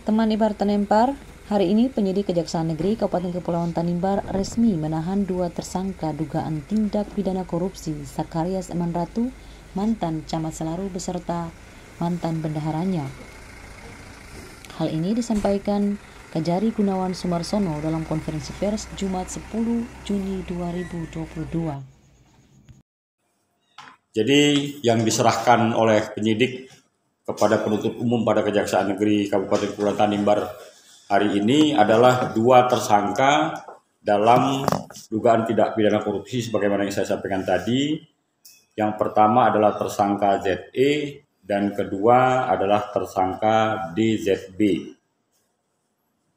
Teman Ibar Tanempar, hari ini penyidik Kejaksaan Negeri Kabupaten Kepulauan Tanimbar resmi menahan 2 tersangka dugaan tindak pidana korupsi Sakarias Emanratu, mantan Camat Selaru beserta mantan bendaharanya. Hal ini disampaikan Kajari Gunawan Sumarsono dalam konferensi pers Jumat 10 Juni 2022. Jadi yang diserahkan oleh penyidik kepada penuntut umum pada Kejaksaan Negeri Kabupaten Kepulauan Tanimbar hari ini adalah 2 tersangka dalam dugaan tindak pidana korupsi sebagaimana yang saya sampaikan tadi. Yang pertama adalah tersangka ZE dan kedua adalah tersangka DZB.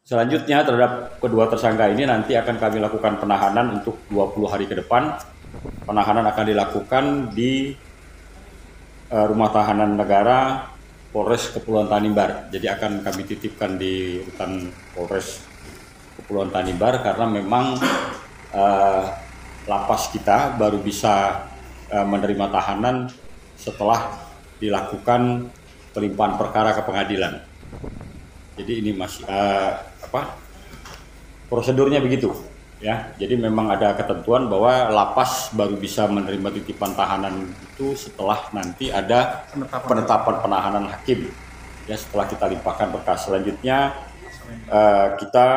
Selanjutnya terhadap kedua tersangka ini nanti akan kami lakukan penahanan untuk 20 hari ke depan. Penahanan akan dilakukan di Rumah Tahanan Negara Polres Kepulauan Tanimbar. Jadi akan kami titipkan di rutan Polres Kepulauan Tanimbar karena memang lapas kita baru bisa menerima tahanan setelah dilakukan pelimpahan perkara ke pengadilan. Jadi ini masih prosedurnya begitu. Ya, jadi memang ada ketentuan bahwa lapas baru bisa menerima titipan tahanan itu setelah nanti ada penetapan penahanan hakim. Ya, setelah kita limpahkan berkas. Selanjutnya kita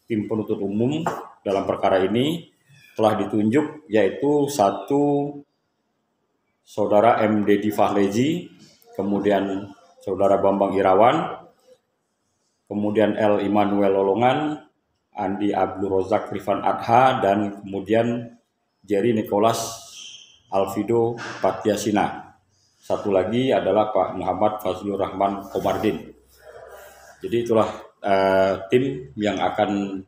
tim penuntut umum dalam perkara ini telah ditunjuk, yaitu 1 Saudara M. Dedi Fahlezi, kemudian Saudara Bambang Irawan, kemudian L. Immanuel Lolongan, Andi Abdul Rozak Rifan Adha, dan kemudian Jerry Nicholas Alvido Patiasina. Satu lagi adalah Pak Muhammad Fazlur Rahman Komardin. Jadi itulah tim yang akan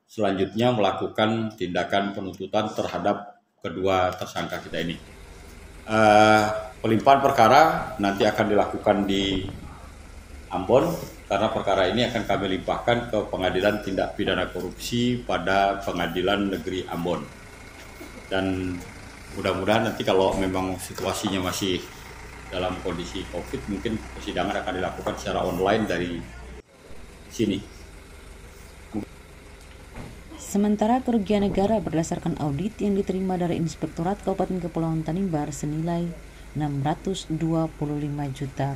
selanjutnya melakukan tindakan penuntutan terhadap kedua tersangka kita ini. Pelimpahan perkara nanti akan dilakukan di Ambon, karena perkara ini akan kami limpahkan ke Pengadilan Tindak Pidana Korupsi pada Pengadilan Negeri Ambon. Dan mudah-mudahan nanti kalau memang situasinya masih dalam kondisi COVID, mungkin persidangan akan dilakukan secara online dari sini. Sementara kerugian negara berdasarkan audit yang diterima dari Inspektorat Kabupaten Kepulauan Tanimbar senilai Rp625 juta.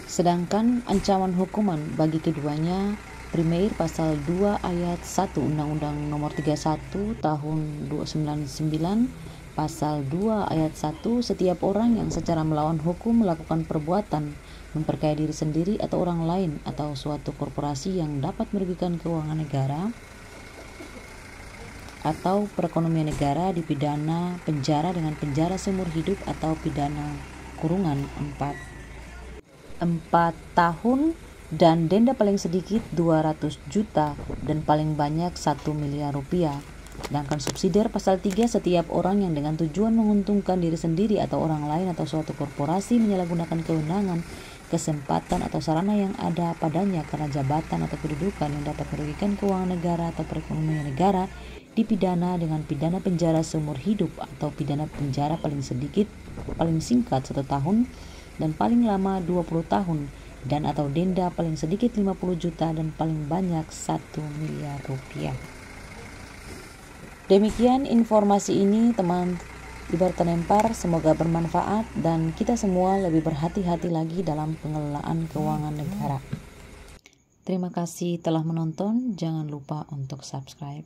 Sedangkan ancaman hukuman bagi keduanya Primeir Pasal 2 Ayat 1 Undang-Undang Nomor 31 Tahun 1999, Pasal 2 Ayat 1, setiap orang yang secara melawan hukum melakukan perbuatan memperkaya diri sendiri atau orang lain atau suatu korporasi yang dapat merugikan keuangan negara atau perekonomian negara dipidana penjara dengan penjara seumur hidup atau pidana kurungan 4 tahun dan denda paling sedikit 200 juta dan paling banyak 1 miliar rupiah. Sedangkan subsidiar pasal 3, setiap orang yang dengan tujuan menguntungkan diri sendiri atau orang lain atau suatu korporasi menyalahgunakan kewenangan, kesempatan atau sarana yang ada padanya karena jabatan atau kedudukan yang dapat merugikan keuangan negara atau perekonomian negara dipidana dengan pidana penjara seumur hidup atau pidana penjara paling sedikit, paling singkat 1 tahun dan paling lama 20 tahun dan atau denda paling sedikit 50 juta dan paling banyak 1 miliar rupiah. Demikian informasi ini teman Ibar Tanempar, semoga bermanfaat dan kita semua lebih berhati-hati lagi dalam pengelolaan keuangan negara. Terima kasih telah menonton, jangan lupa untuk subscribe.